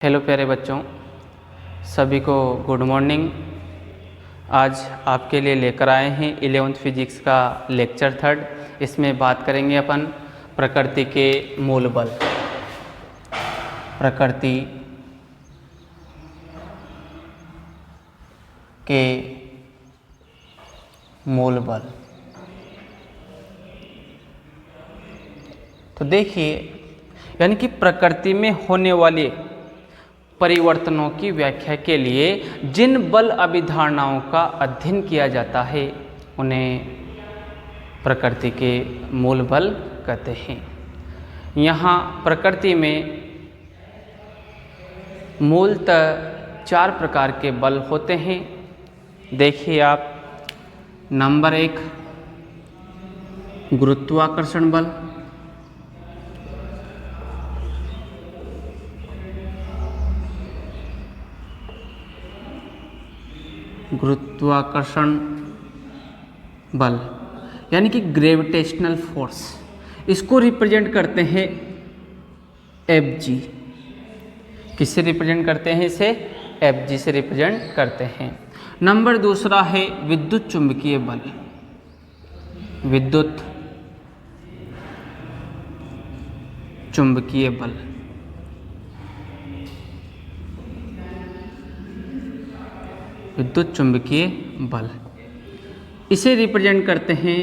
Hello प्यारे बच्चों, सभी को गुड मॉर्निंग। आज आपके लिए लेकर आए हैं 11th फिजिक्स का लेक्चर 3। इसमें बात करेंगे अपन प्रकृति के मूल बल। प्रकृति के मूल बल। तो देखिए, यानी कि प्रकृति में होने वाले परिवर्तनों की व्याख्या के लिए जिन बल अभिधारणाओं का अध्ययन किया जाता है उन्हें प्रकृति के मूल बल कहते हैं। यहाँ प्रकृति में मूलतः 4 प्रकार के बल होते हैं। देखिए आप, नंबर 1 गुरुत्वाकर्षण बल। गुरुत्वाकर्षण बल यानी कि ग्रेविटेशनल फोर्स, इसको रिप्रेजेंट करते हैं Fg। किससे रिप्रेजेंट करते हैं इसे? Fg से रिप्रेजेंट करते हैं। नंबर 2 है विद्युत चुंबकीय बल। विद्युत चुंबकीय बल, विद्युत चुंबकीय बल, इसे रिप्रेजेंट करते हैं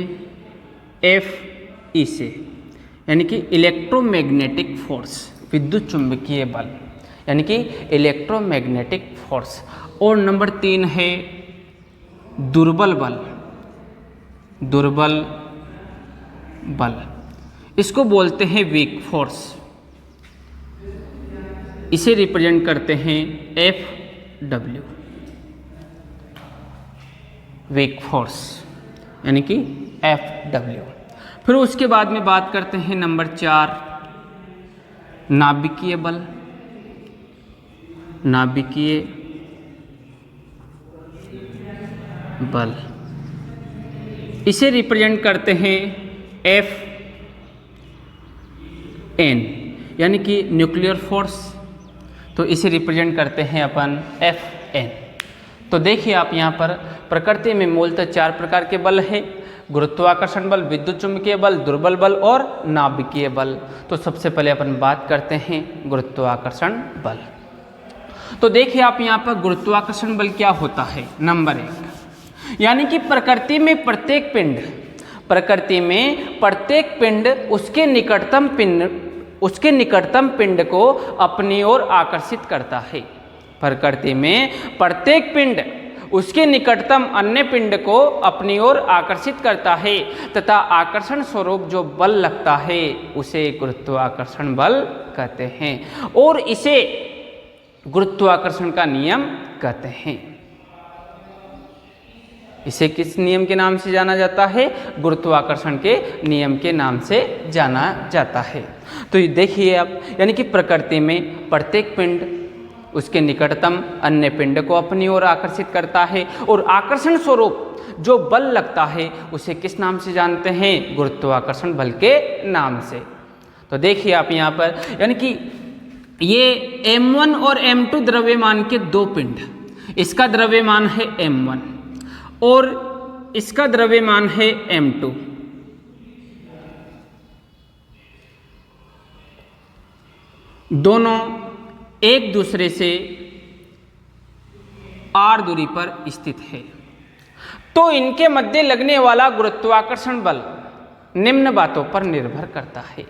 Fe से, यानी कि इलेक्ट्रोमैग्नेटिक फोर्स। विद्युत चुंबकीय बल यानी कि इलेक्ट्रोमैग्नेटिक फोर्स। और नंबर 3 है दुर्बल बल। दुर्बल बल, इसको बोलते हैं वीक फोर्स। इसे रिप्रेजेंट करते हैं Fw, वीक फोर्स यानी कि Fw। फिर उसके बाद में बात करते हैं नंबर 4 नाभिकीय बल। नाभिकीय बल, इसे रिप्रेजेंट करते हैं Fn यानी कि न्यूक्लियर फोर्स। तो इसे रिप्रेजेंट करते हैं अपन Fn। तो देखिए आप, यहाँ पर प्रकृति में मूलतः 4 प्रकार के बल हैं: गुरुत्वाकर्षण बल, विद्युत चुंबकीय बल, दुर्बल बल और नाभिकीय बल। तो सबसे पहले अपन बात करते हैं गुरुत्वाकर्षण बल। तो देखिए आप, यहाँ पर गुरुत्वाकर्षण बल क्या होता है? नंबर 1, यानी कि प्रकृति में प्रत्येक पिंड उसके निकटतम पिंड को अपनी ओर आकर्षित करता है। प्रकृति में प्रत्येक पिंड उसके निकटतम अन्य पिंड को अपनी ओर आकर्षित करता है तथा आकर्षण स्वरूप जो बल लगता है उसे गुरुत्वाकर्षण बल कहते हैं, और इसे गुरुत्वाकर्षण का नियम कहते हैं। इसे किस नियम के नाम से जाना जाता है? गुरुत्वाकर्षण के नियम के नाम से जाना जाता है। तो ये देखिए आप, यानी कि प्रकृति में प्रत्येक पिंड उसके निकटतम अन्य पिंड को अपनी ओर आकर्षित करता है, और आकर्षण स्वरूप जो बल लगता है उसे किस नाम से जानते हैं? गुरुत्वाकर्षण बल के नाम से। तो देखिए आप यहाँ पर, यानी कि ये m1 और m2 द्रव्यमान के 2 पिंड, इसका द्रव्यमान है m1 और इसका द्रव्यमान है m2। दोनों एक दूसरे से r दूरी पर स्थित है। तो इनके मध्य लगने वाला गुरुत्वाकर्षण बल निम्न बातों पर निर्भर करता है।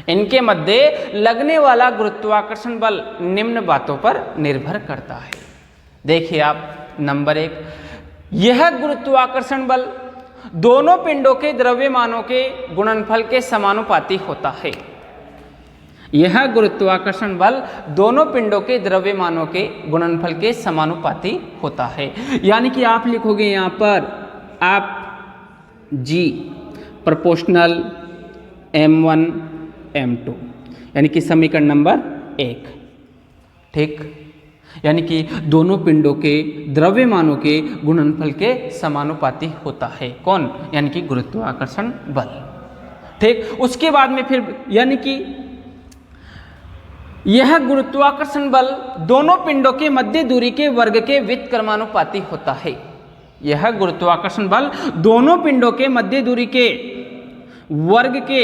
इनके मध्य लगने वाला गुरुत्वाकर्षण बल निम्न बातों पर निर्भर करता है। देखिए आप, नंबर 1, यह गुरुत्वाकर्षण बल दोनों पिंडों के द्रव्यमानों के गुणनफल के समानुपाती होता है। यह गुरुत्वाकर्षण बल दोनों पिंडों के द्रव्यमानों के गुणनफल के समानुपाती होता है। यानी कि आप लिखोगे यहाँ पर आप G प्रोपोर्शनल m1 m2, यानी कि समीकरण नंबर 1। ठीक, यानी कि दोनों पिंडों के द्रव्यमानों के गुणनफल के समानुपाती होता है। कौन? यानी कि गुरुत्वाकर्षण बल। ठीक, उसके बाद में फिर यानी कि यह गुरुत्वाकर्षण बल दोनों पिंडों के मध्य दूरी के वर्ग के व्युत्क्रमानुपाती होता है। यह गुरुत्वाकर्षण बल दोनों पिंडों के मध्य दूरी के वर्ग के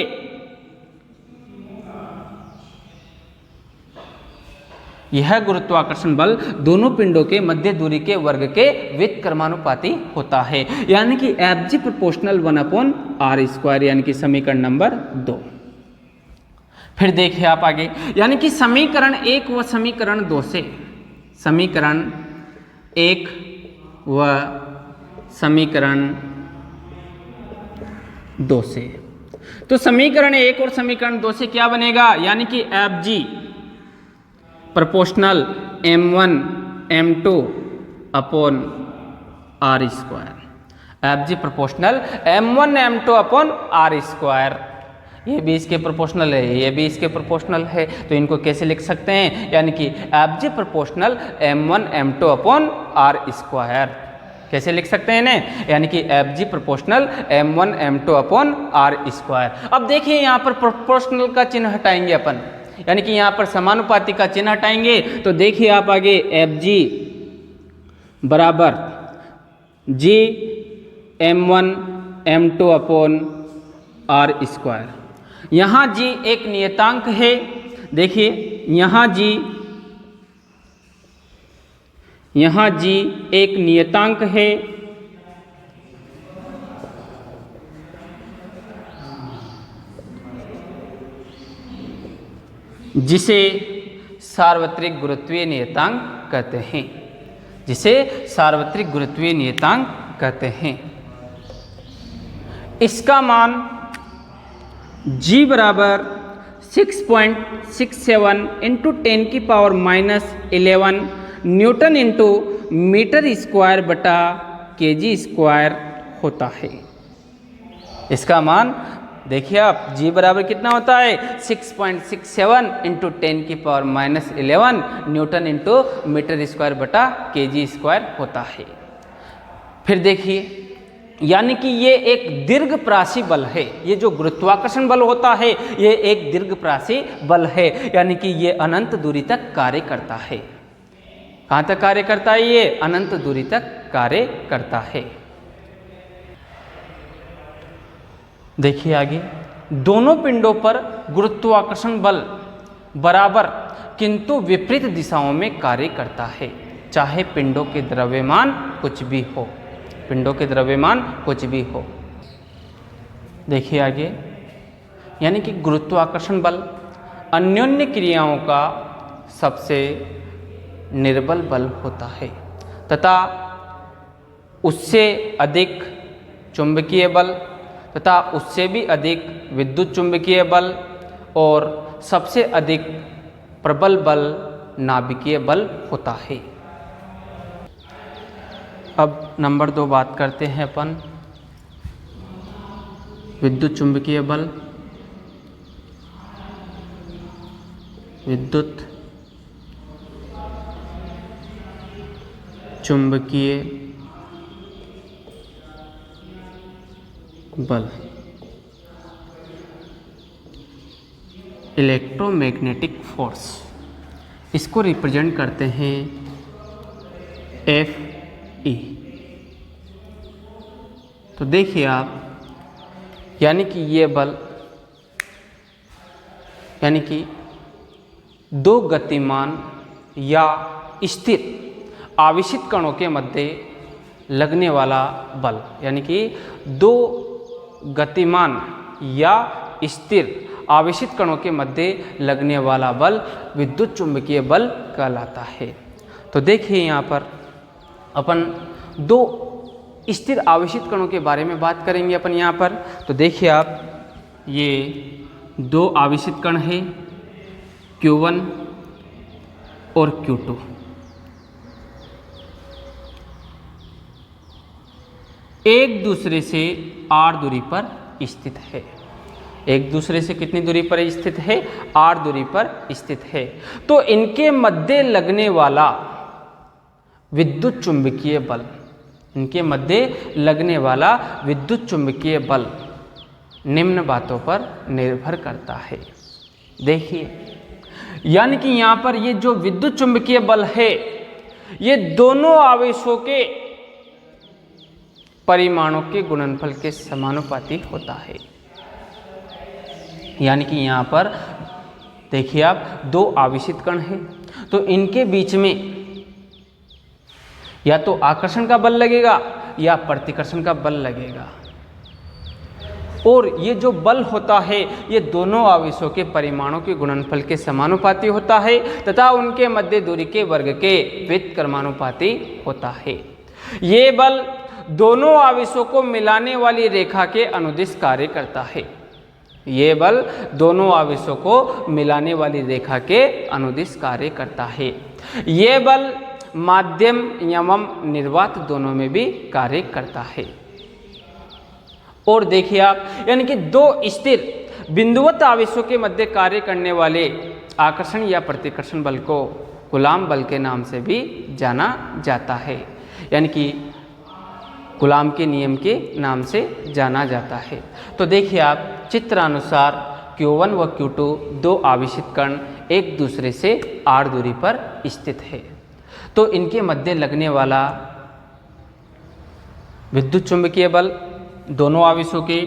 यह गुरुत्वाकर्षण बल दोनों पिंडों के मध्य दूरी के वर्ग के व्युत्क्रमानुपाती होता है, यानी कि Fg प्रोपोर्शनल 1/r², यानी कि समीकरण नंबर 2। फिर देखिए आप आगे, यानी कि समीकरण 1 व समीकरण 2 से, समीकरण 1 व समीकरण 2 से, तो समीकरण 1 और समीकरण 2 से क्या बनेगा, यानी कि Fg proportional m1 m2 upon r², Fg proportional m1 m2 upon r²। ये भी इसके प्रोपोर्शनल है, ये भी इसके प्रोपोर्शनल है, तो इनको कैसे लिख सकते हैं, यानी कि Fg proportional m1 m2 upon r²। कैसे लिख सकते हैं इन्हें, यानी कि Fg proportional m1 m2 upon r²। अब देखिए यहाँ पर प्रोपोर्शनल का चिन्ह हटाएंगे अपन, यानी कि यहाँ पर समानुपाती का चिन्ह हटाएंगे, तो देखिए आप आगे Fg बराबर g m1 m2 upon r²। यहाँ g एक नियतांक है, देखिए यहाँ g एक नियतांक है, जिसे सार्वत्रिक गुरुत्वीय नियतांक कहते हैं, जिसे सार्वत्रिक गुरुत्वीय नियतांक कहते हैं। इसका मान g बराबर 6.67 into 10⁻⁻11 newton into metre square बटा kg स्क्वायर होता है। इसका मान देखिए आप, g बराबर कितना होता है, 6.67 into 10⁻⁻11 newton into metre square बटा kg स्क्वायर होता है। फिर देखिए, यानी कि ये एक दीर्घप्रासी बल है, ये जो गुरुत्वाकर्षण बल होता है ये एक दीर्घप्रासी बल है, यानी कि ये अनंत दूरी तक कार्य करता है। कहाँ तक कार्य करता है, ये अनंत दूरी तक कार्य करता है। देखिए आगे, दोनों पिंडों पर गुरुत्वाकर्षण बल बराबर किंतु विपरीत दिशाओं में कार्य करता है, चाहे पिंडों के द्रव्यमान कुछ भी हो, पिंडों के द्रव्यमान कुछ भी हो। देखिए आगे, यानी कि गुरुत्वाकर्षण बल अन्योन्य क्रियाओं का सबसे निर्बल बल होता है तथा उससे अधिक चुंबकीय बल तथा उससे भी अधिक विद्युत चुंबकीय बल और सबसे अधिक प्रबल बल नाभिकीय बल होता है। अब नंबर 2 बात करते हैं अपन विद्युत चुंबकीय बल, विद्युत चुंबकीय बल, इलेक्ट्रोमैग्नेटिक फोर्स, इसको रिप्रेजेंट करते हैं Fe। तो देखिए आप, यानी कि ये बल, यानी कि दो गतिमान या स्थिर आवेशित कणों के मध्य लगने वाला बल, यानी कि दो गतिमान या स्थिर आवेशित कणों के मध्य लगने वाला बल विद्युत चुंबकीय बल कहलाता है। तो देखिए यहाँ पर अपन दो स्थिर आवेशित कणों के बारे में बात करेंगे अपन यहाँ पर। तो देखिए आप, ये दो आवेशित कण हैं Q1 और Q2। एक दूसरे से r दूरी पर स्थित है, एक दूसरे से कितनी दूरी पर स्थित है, r दूरी पर स्थित है। तो इनके मध्य लगने वाला विद्युत चुंबकीय बल, इनके मध्य लगने वाला विद्युत चुंबकीय बल निम्न बातों पर निर्भर करता है। देखिए, यानी कि यहाँ पर ये जो विद्युत चुंबकीय बल है ये दोनों आवेशों के परिमाणों के गुणनफल के समानुपाती होता है। यानी कि यहाँ पर देखिए आप दो आवेशित कण हैं तो इनके बीच में या तो आकर्षण का बल लगेगा या प्रतिकर्षण का बल लगेगा, और ये जो बल होता है ये दोनों आवेशों के परिमाणों के गुणनफल के समानुपाती होता है तथा उनके मध्य दूरी के वर्ग के व्युत्क्रमानुपाती होता है। ये बल दोनों आवेशों को मिलाने वाली रेखा के अनुदिश कार्य करता है। ये बल दोनों आवेशों को मिलाने वाली रेखा के अनुदिश कार्य करता है। ये बल माध्यम एवं निर्वात दोनों में भी कार्य करता है। और देखिए आप, यानी कि दो स्थिर बिंदुवत आवेशों के मध्य कार्य करने वाले आकर्षण या प्रतिकर्षण बल को कूलाम बल के नाम से भी जाना जाता है, यानी कि कूलाम के नियम के नाम से जाना जाता है। तो देखिए आप चित्रानुसार Q1 व Q2 दो आवेशित कण एक दूसरे से r दूरी पर स्थित है, तो इनके मध्य लगने वाला विद्युत चुंबकीय बल दोनों आवेशों के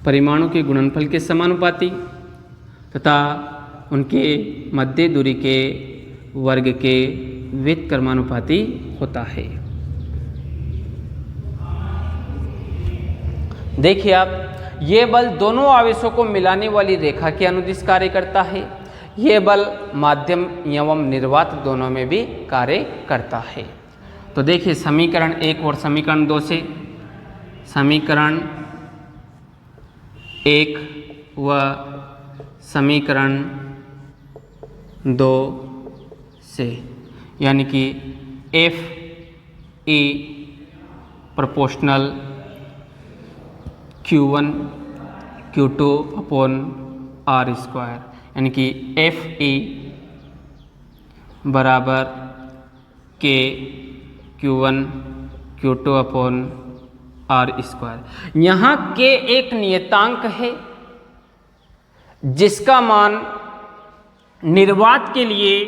परिमाणों के गुणनफल के समानुपाती तथा उनके मध्य दूरी के वर्ग के व्युत्क्रमानुपाती होता है। देखिए आप, ये बल दोनों आवेशों को मिलाने वाली रेखा के अनुदिश कार्य करता है। ये बल माध्यम एवं निर्वात दोनों में भी कार्य करता है। तो देखिए समीकरण 1 और समीकरण 2 से, समीकरण 1 व समीकरण 2 से, यानी कि F E proportional Q1 Q2 upon R square, यानी कि एफ ई बराबर के Q1 Q2 upon R square. यहाँ के एक नियतांक है जिसका मान निर्वात के लिए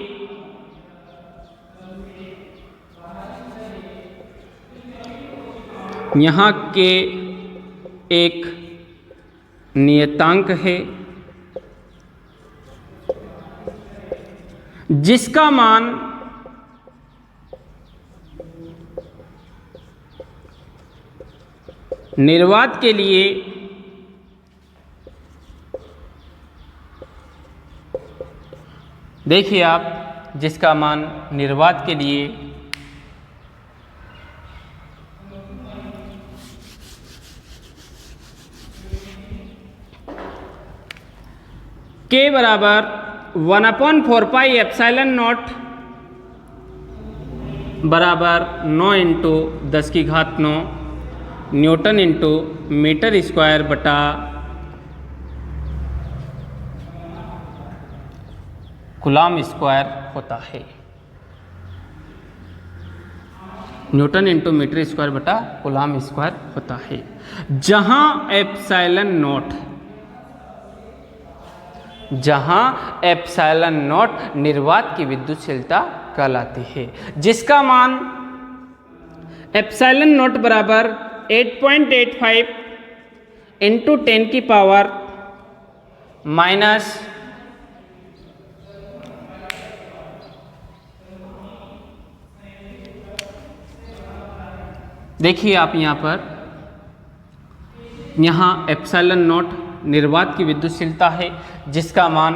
यहाँ के एक नियतांक है जिसका मान निर्वात के लिए देखिए आप, जिसका मान निर्वात के लिए के बराबर 1/4 पाई एप्सिलॉन नॉट बराबर 9 इंटू 10 की घात 9 न्यूटन इंटू मीटर स्क्वायर बटा कूलाम स्क्वायर होता है। न्यूटन इंटू मीटर स्क्वायर बटा कूलाम स्क्वायर होता है, जहां एप्सिलॉन नॉट निर्वात की विद्युतशीलता कहलाती है, जिसका मान एप्सिलॉन नॉट बराबर 8.85 इंटू 10 की पावर माइनस देखिए आप यहाँ पर, यहाँ एप्सिलॉन नॉट निर्वात की विद्युतशीलता है जिसका मान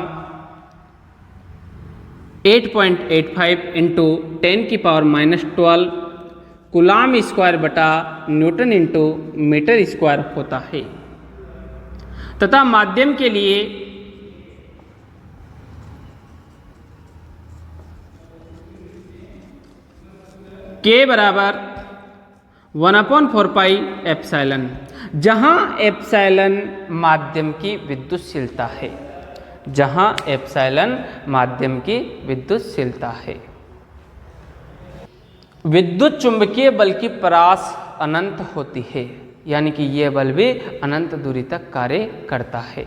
8.85 इंटू 10 की पावर माइनस 12 कूलाम स्क्वायर बटा न्यूटन इंटू मीटर स्क्वायर होता है, तथा माध्यम के लिए के बराबर 1/4 पाई एप्सिलॉन, जहां एप्सिलॉन माध्यम की विद्युतशीलता है, जहां एप्सिलॉन माध्यम की विद्युतशीलता है। विद्युत चुंबकीय बल की परास अनंत होती है, यानी कि यह बल भी अनंत दूरी तक कार्य करता है।